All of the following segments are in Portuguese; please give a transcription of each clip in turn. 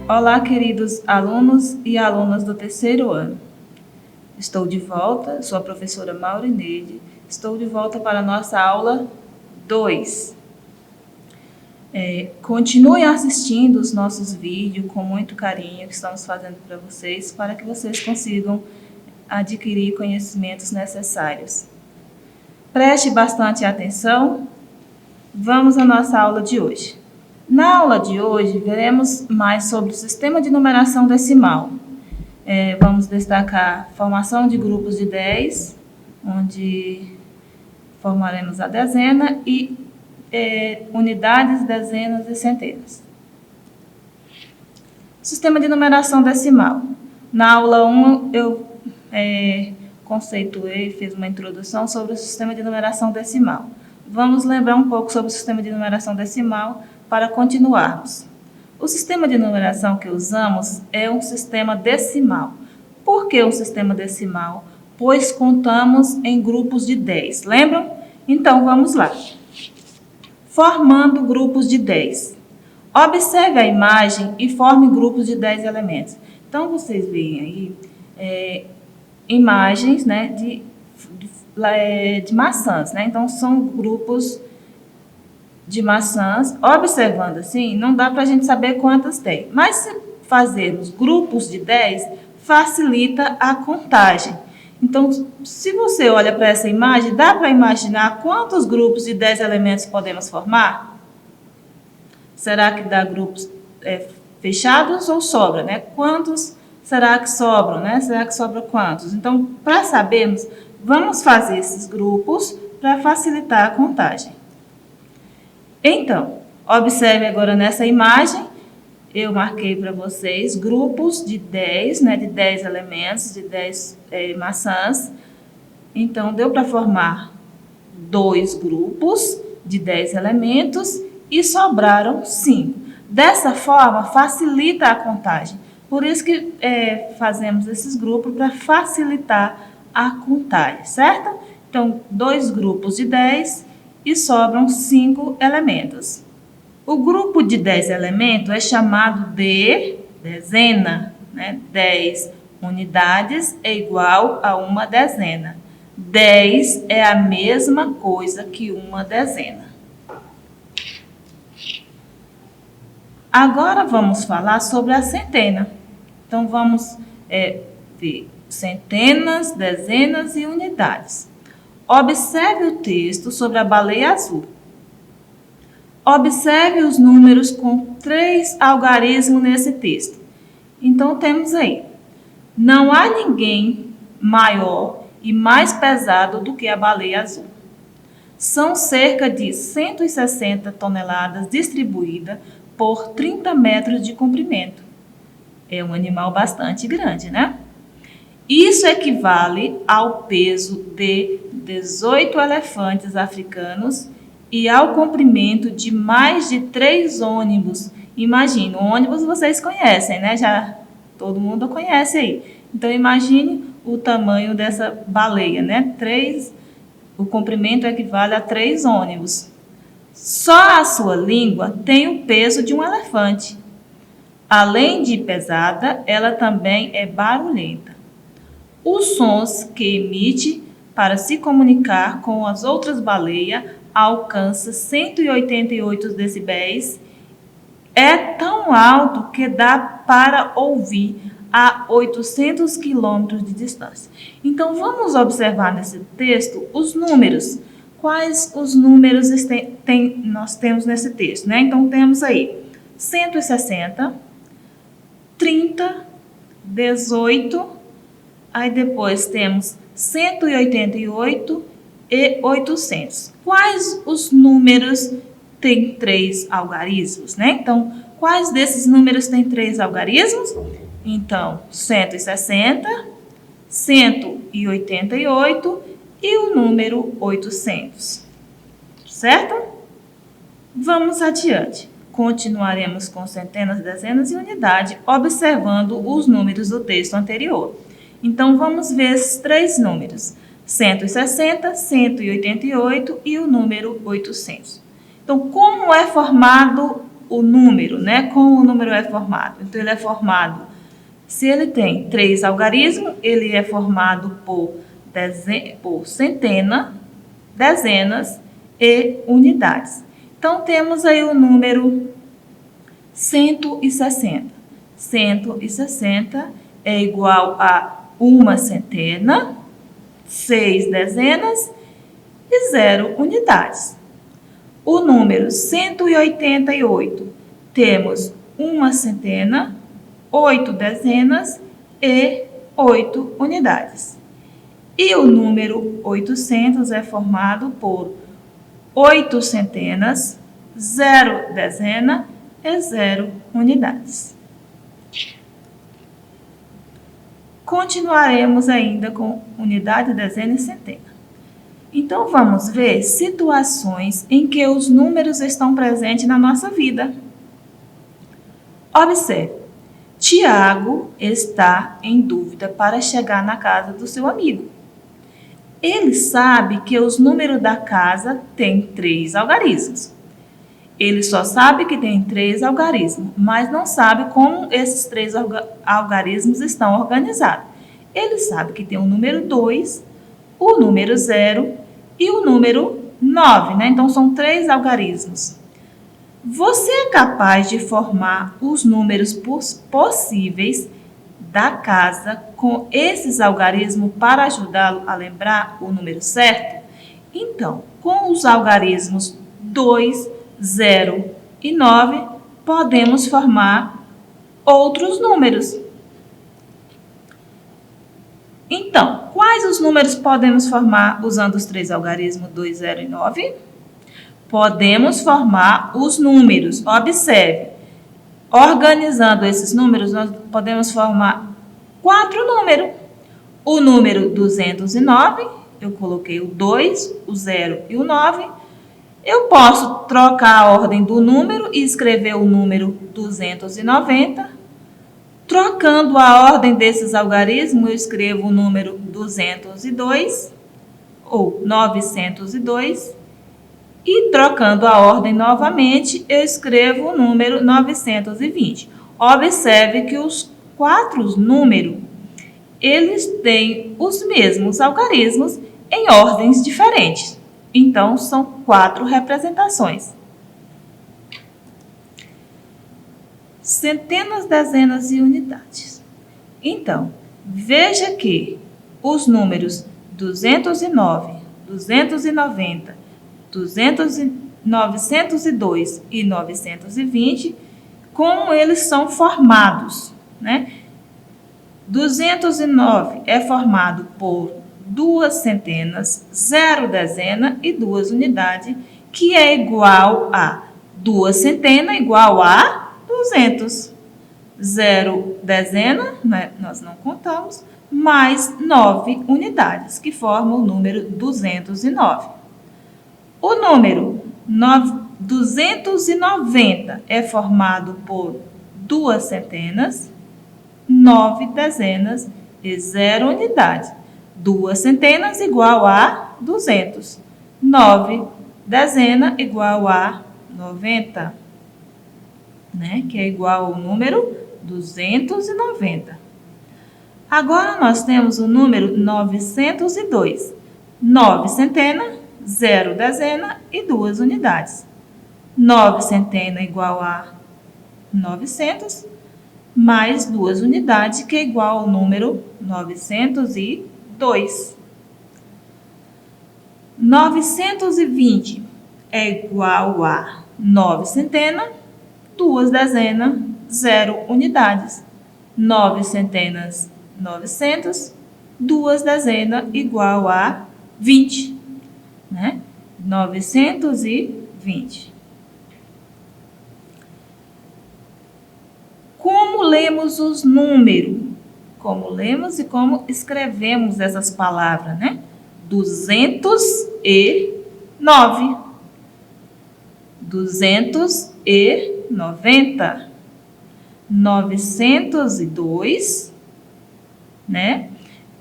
Olá, queridos alunos e alunas do terceiro ano. Estou de volta, sou a professora Maurineide. Estou de volta para a nossa aula 2. Continuem assistindo os nossos vídeos com muito carinho que estamos fazendo para que vocês consigam adquirir conhecimentos necessários. Preste bastante atenção. Vamos à nossa aula de hoje. Na aula de hoje, veremos mais sobre o sistema de numeração decimal. Vamos destacar formação de grupos de 10, onde formaremos a dezena, e unidades, dezenas e centenas. Sistema de numeração decimal. Na aula 1, eu conceituei, fiz uma introdução sobre o sistema de numeração decimal. Vamos lembrar um pouco sobre o sistema de numeração decimal para continuarmos. O sistema de numeração que usamos é um sistema decimal. Por que um sistema decimal? Pois contamos em grupos de 10, lembram? Então, vamos lá. Formando grupos de 10. Observe a imagem e forme grupos de 10 elementos. Então, vocês veem aí imagens, né, de maçãs, né? Então, são grupos de maçãs. Observando assim, não dá para a gente saber quantas tem. Mas se fazermos grupos de 10, facilita a contagem. Então, se você olha para essa imagem, dá para imaginar quantos grupos de 10 elementos podemos formar? Será que dá grupos fechados ou sobra, né? Quantos será que sobram, né? Será que sobra quantos? Então, para sabermos, vamos fazer esses grupos para facilitar a contagem. Então, observe agora nessa imagem, eu marquei para vocês grupos de 10, né, de 10 elementos, de 10 maçãs. Então, deu para formar 2 grupos de 10 elementos e sobraram 5. Dessa forma, facilita a contagem. Por isso que fazemos esses grupos para facilitar a contagem, certo? Então, 2 grupos de 10 e sobram 5 elementos. O grupo de 10 elementos é chamado de dezena, né? 10 unidades é igual a uma dezena. 10 é a mesma coisa que uma dezena. Agora vamos falar sobre a centena. Então, vamos ver centenas, dezenas e unidades. Observe o texto sobre a baleia azul. Observe os números com 3 algarismos nesse texto. Então, temos aí. Não há ninguém maior e mais pesado do que a baleia azul. São cerca de 160 toneladas distribuídas por 30 metros de comprimento. É um animal bastante grande, né? Isso equivale ao peso de 18 elefantes africanos e ao comprimento de mais de 3 ônibus. Imagina, ônibus vocês conhecem, né? Já todo mundo conhece aí. Então, imagine o tamanho dessa baleia, né? O comprimento equivale a 3 ônibus. Só a sua língua tem o peso de um elefante. Além de pesada, ela também é barulhenta. Os sons que emite para se comunicar com as outras baleias alcança 188 decibéis. É tão alto que dá para ouvir a 800 quilômetros de distância. Então, vamos observar nesse texto os números. Quais os números nós temos nesse texto, né? Então, temos aí 160, 30, 18, aí depois temos 188 e 800. Quais os números têm 3 algarismos, né? Então, quais desses números têm 3 algarismos? Então, 160, 188 e o número 800. Certo? Vamos adiante. Continuaremos com centenas, dezenas e unidade, observando os números do texto anterior. Então, vamos ver esses 3 números. 160, 188 e o número 800. Então, como é formado o número, né? Como o número é formado? Então, ele é formado, se ele tem 3 algarismos, ele é formado por centena, dezenas e unidades. Então, temos aí o número 160. 160 é igual a 1 centena, 6 dezenas e 0 unidades. O número 188, temos 1 centena, 8 dezenas e 8 unidades. E o número 800 é formado por 8 centenas, 0 dezena e 0 unidades. Continuaremos ainda com unidade, dezena e centena. Então, vamos ver situações em que os números estão presentes na nossa vida. Observe, Tiago está em dúvida para chegar na casa do seu amigo. Ele sabe que os números da casa têm 3 algarismos. Ele só sabe que tem 3 algarismos, mas não sabe como esses 3 algarismos estão organizados. Ele sabe que tem o número 2, o número 0 e o número 9, né? Então, são 3 algarismos. Você é capaz de formar os números possíveis da casa com esses algarismos para ajudá-lo a lembrar o número certo? Então, com os algarismos 2, 0 e 9, podemos formar outros números. Então, quais os números podemos formar usando os 3 algarismos 2, 0 e 9? Podemos formar os números. Observe, organizando esses números, nós podemos formar 4 números. O número 209, eu coloquei o 2, o 0 e o 9. Eu posso trocar a ordem do número e escrever o número 290. Trocando a ordem desses algarismos, eu escrevo o número 202 ou 902. E trocando a ordem novamente, eu escrevo o número 920. Observe que os 4 números, eles têm os mesmos algarismos em ordens diferentes. Então, são 4 representações. Centenas, dezenas e unidades. Então, veja que os números 209, 290, 902 e 920, como eles são formados, né? 209 é formado por 2 centenas, 0 dezena e 2 unidades, que é igual a 2 centenas igual a 200. 0 dezena, né, nós não contamos, mais 9 unidades, que formam o número 209. O número 290 é formado por 2 centenas, 9 dezenas e 0 unidade. 2 centenas igual a 200. 9 dezena igual a 90, né? Que é igual ao número 290. Agora, nós temos o número 902. 9 centena, 0 dezena e 2 unidades. 9 centena igual a 900, mais 2 unidades, que é igual ao número 902. 920 é igual a 9 centena, 2 dezenas, 0 unidades. 9 centenas, 900, 2 dezenas igual a 20, né? 920. Como lemos os números? Como lemos e como escrevemos essas palavras, né? 209, 290, 902, né?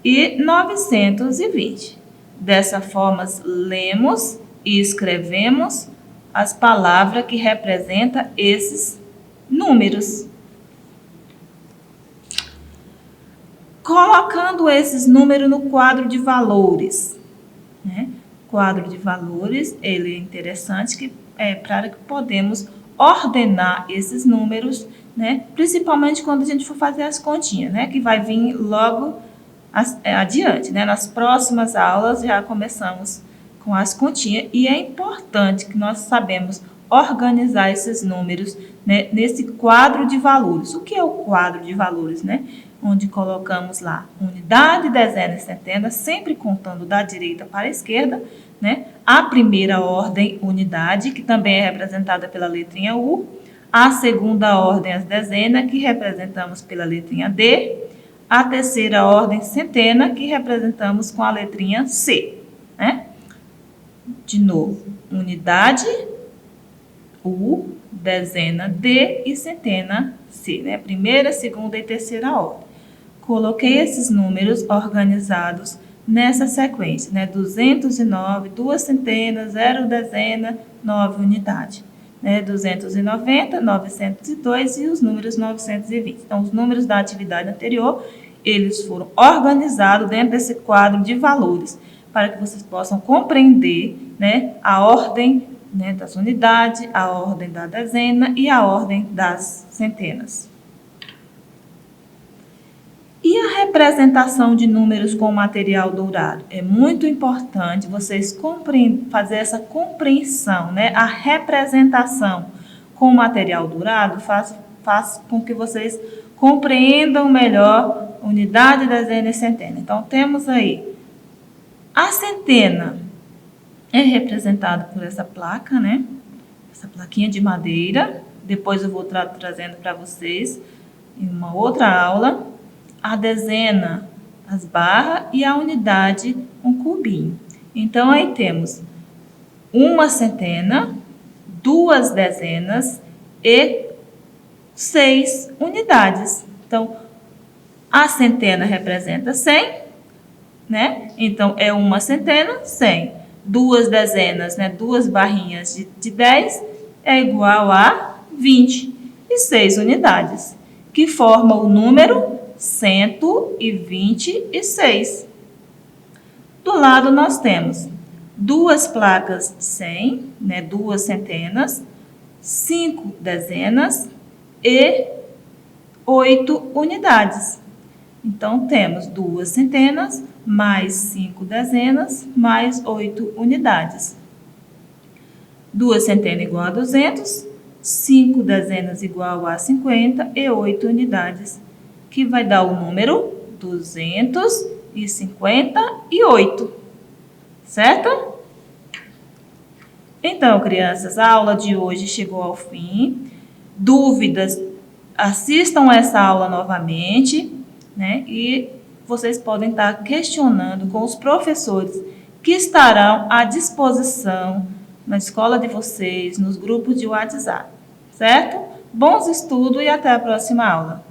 E 920. Dessa forma, lemos e escrevemos as palavras que representam esses números. Colocando esses números no quadro de valores, né? Quadro de valores, ele é interessante para que podemos ordenar esses números, né? Principalmente quando a gente for fazer as continhas, né? Que vai vir logo adiante, né? Nas próximas aulas já começamos com as continhas e é importante que nós sabemos organizar esses números, né, nesse quadro de valores. O que é o quadro de valores, né? Onde colocamos lá unidade, dezena e centena, sempre contando da direita para a esquerda, né? A primeira ordem, unidade, que também é representada pela letrinha U. A segunda ordem, as dezenas, que representamos pela letrinha D. A terceira ordem, centena, que representamos com a letrinha C, né? De novo, unidade, U, dezena, D e centena, C, né? Primeira, segunda e terceira ordem. Coloquei esses números organizados nessa sequência, né? 209, 2 centenas, 0 dezena, 9 unidade, né? 290, 902 e os números 920. Então, os números da atividade anterior, eles foram organizados dentro desse quadro de valores, para que vocês possam compreender, né, a ordem, né, das unidades, a ordem da dezena e a ordem das centenas. E a representação de números com material dourado? É muito importante vocês fazer essa compreensão, né? A representação com material dourado faz com que vocês compreendam melhor unidade, dezena e centena. Então, temos aí a centena é representada por essa placa, né? Essa plaquinha de madeira. Depois eu vou trazendo para vocês em uma outra aula. A dezena, as barras, e a unidade, um cubinho. Então, aí temos uma centena, 2 dezenas e 6 unidades. Então, a centena representa 100, né? Então, é uma centena, 100. 2 dezenas, né? 2 barrinhas de 10 é igual a 20. E 6 unidades, que formam o número 126. Do lado nós temos 2 placas de 100, né, 2 centenas, 5 dezenas e 8 unidades. Então, temos 2 centenas, mais 5 dezenas, mais 8 unidades. 2 centenas igual a 200, 5 dezenas igual a 50 e 8 unidades, que vai dar o número 258, certo? Então, crianças, a aula de hoje chegou ao fim. Dúvidas, assistam essa aula novamente, né? E vocês podem estar questionando com os professores que estarão à disposição na escola de vocês, nos grupos de WhatsApp, certo? Bons estudos e até a próxima aula.